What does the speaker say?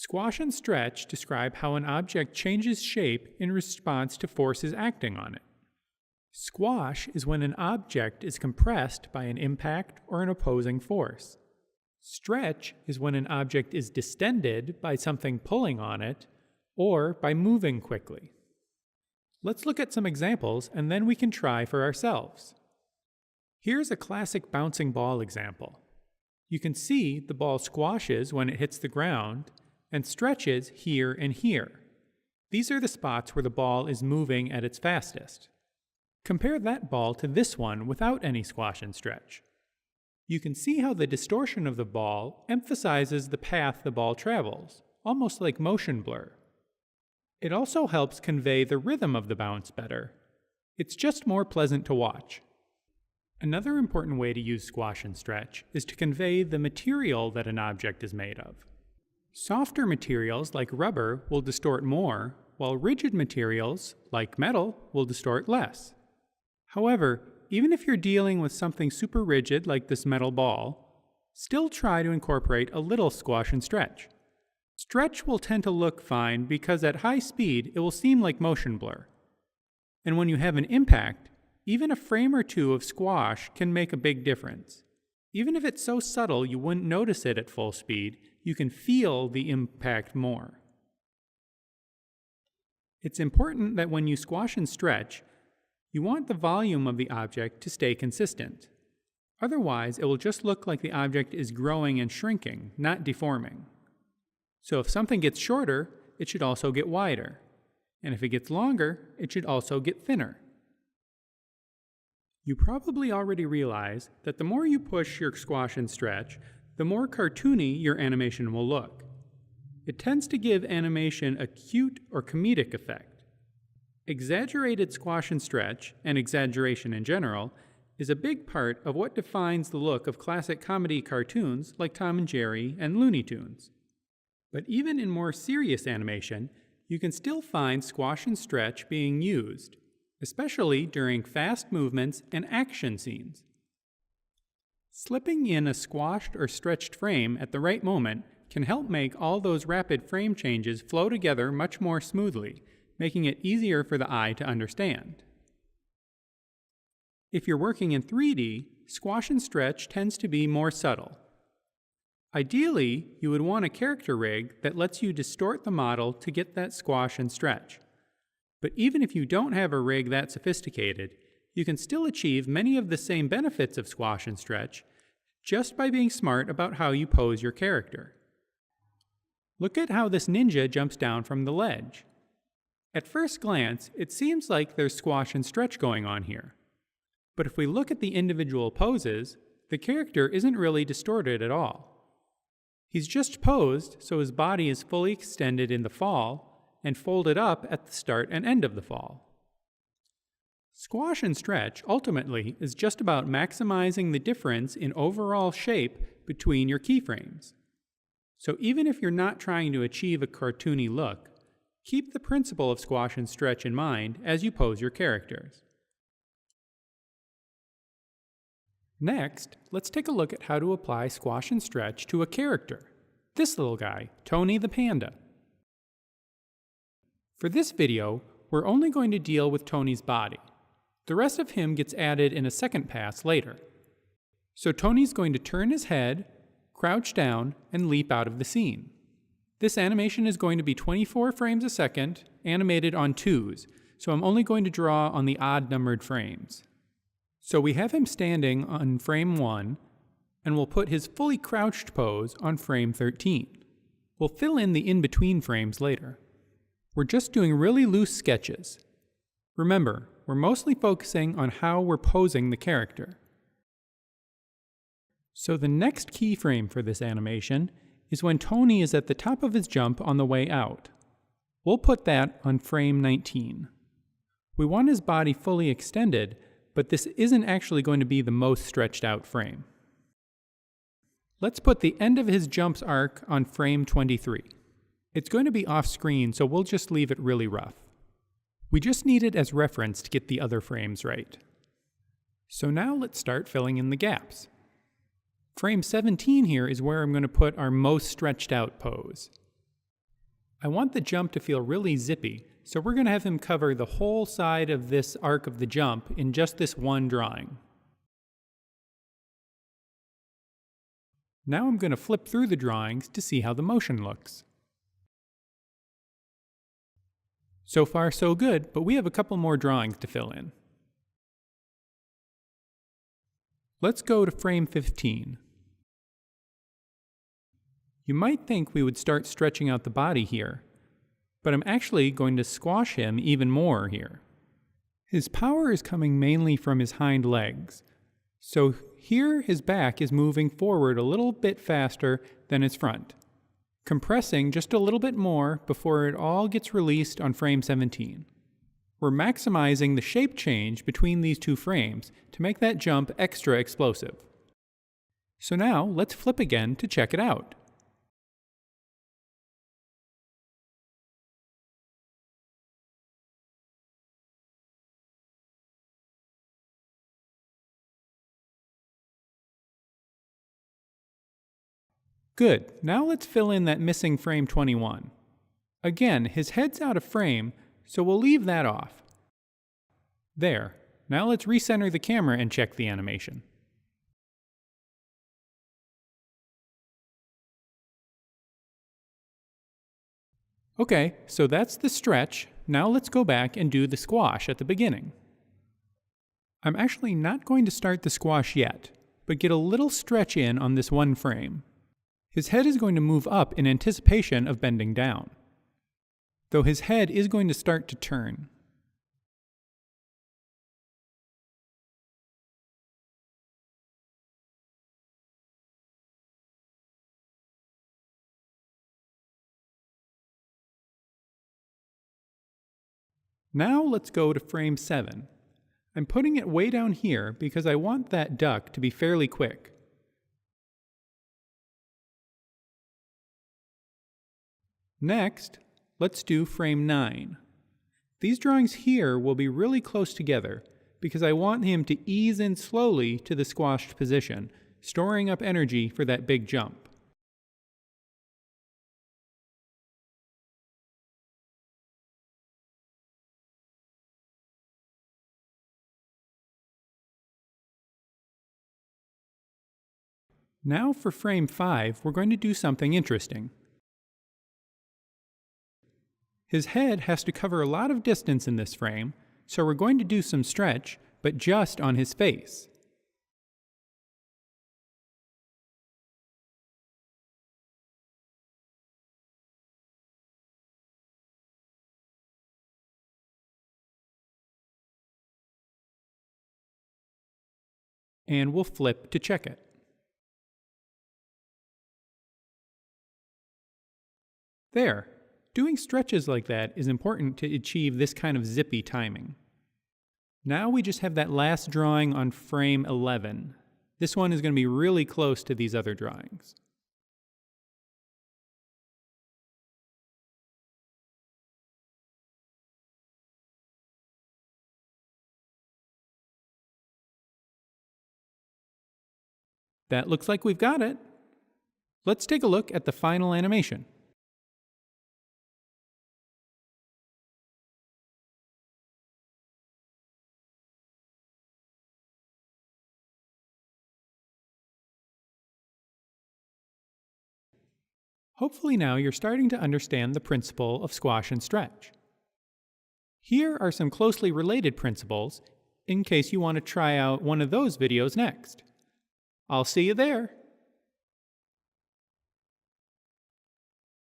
Squash and stretch describe how an object changes shape in response to forces acting on it. Squash is when an object is compressed by an impact or an opposing force. Stretch is when an object is distended by something pulling on it or by moving quickly. Let's look at some examples and then we can try for ourselves. Here's a classic bouncing ball example. You can see the ball squashes when it hits the ground and stretches here and here. These are the spots where the ball is moving at its fastest. Compare that ball to this one without any squash and stretch. You can see how the distortion of the ball emphasizes the path the ball travels, almost like motion blur. It also helps convey the rhythm of the bounce better. It's just more pleasant to watch. Another important way to use squash and stretch is to convey the material that an object is made of. Softer materials like rubber will distort more, while rigid materials like metal will distort less. However, even if you're dealing with something super rigid like this metal ball, still try to incorporate a little squash and stretch. Stretch will tend to look fine because at high speed it will seem like motion blur. And when you have an impact, even a frame or two of squash can make a big difference. Even if it's so subtle you wouldn't notice it at full speed, you can feel the impact more. It's important that when you squash and stretch, you want the volume of the object to stay consistent. Otherwise, it will just look like the object is growing and shrinking, not deforming. So if something gets shorter, it should also get wider. And if it gets longer, it should also get thinner. You probably already realize that the more you push your squash and stretch, the more cartoony your animation will look. It tends to give animation a cute or comedic effect. Exaggerated squash and stretch, and exaggeration in general, is a big part of what defines the look of classic comedy cartoons like Tom and Jerry and Looney Tunes. But even in more serious animation, you can still find squash and stretch being used, especially during fast movements and action scenes. Slipping in a squashed or stretched frame at the right moment can help make all those rapid frame changes flow together much more smoothly, making it easier for the eye to understand. If you're working in 3D, squash and stretch tends to be more subtle. Ideally, you would want a character rig that lets you distort the model to get that squash and stretch. But even if you don't have a rig that sophisticated, you can still achieve many of the same benefits of squash and stretch just by being smart about how you pose your character. Look at how this ninja jumps down from the ledge. At first glance, it seems like there's squash and stretch going on here. But if we look at the individual poses, the character isn't really distorted at all. He's just posed so his body is fully extended in the fall and folded up at the start and end of the fall. Squash and stretch, ultimately, is just about maximizing the difference in overall shape between your keyframes. So even if you're not trying to achieve a cartoony look, keep the principle of squash and stretch in mind as you pose your characters. Next, let's take a look at how to apply squash and stretch to a character. This little guy, Tony the Panda. For this video, we're only going to deal with Tony's body. The rest of him gets added in a second pass later. So Tony's going to turn his head, crouch down, and leap out of the scene. This animation is going to be 24 frames a second, animated on 2s, so I'm only going to draw on the odd-numbered frames. So we have him standing on frame 1, and we'll put his fully crouched pose on frame 13. We'll fill in the in-between frames later. We're just doing really loose sketches. Remember, we're mostly focusing on how we're posing the character. So the next keyframe for this animation is when Tony is at the top of his jump on the way out. We'll put that on frame 19. We want his body fully extended, but this isn't actually going to be the most stretched out frame. Let's put the end of his jump's arc on frame 23. It's going to be off screen, so we'll just leave it really rough. We just need it as reference to get the other frames right. So now let's start filling in the gaps. Frame 17 here is where I'm going to put our most stretched out pose. I want the jump to feel really zippy, so we're going to have him cover the whole side of this arc of the jump in just this one drawing. Now I'm going to flip through the drawings to see how the motion looks. So far so good, but we have a couple more drawings to fill in. Let's go to frame 15. You might think we would start stretching out the body here, but I'm actually going to squash him even more here. His power is coming mainly from his hind legs, so here his back is moving forward a little bit faster than his front, compressing just a little bit more before it all gets released on frame 17. We're maximizing the shape change between these two frames to make that jump extra explosive. So now let's flip again to check it out. Good, now let's fill in that missing frame 21. Again, his head's out of frame, so we'll leave that off. There, now let's recenter the camera and check the animation. Okay, so that's the stretch. Now let's go back and do the squash at the beginning. I'm actually not going to start the squash yet, but get a little stretch in on this one frame. His head is going to move up in anticipation of bending down, though his head is going to start to turn. Now let's go to frame 7. I'm putting it way down here because I want that duck to be fairly quick. Next, let's do frame 9. These drawings here will be really close together because I want him to ease in slowly to the squashed position, storing up energy for that big jump. Now for frame 5, we're going to do something interesting. His head has to cover a lot of distance in this frame, so we're going to do some stretch, but just on his face. And we'll flip to check it. There. Doing stretches like that is important to achieve this kind of zippy timing. Now we just have that last drawing on frame 11. This one is going to be really close to these other drawings. That looks like we've got it. Let's take a look at the final animation. Hopefully now you're starting to understand the principle of squash and stretch. Here are some closely related principles in case you want to try out one of those videos next. I'll see you there.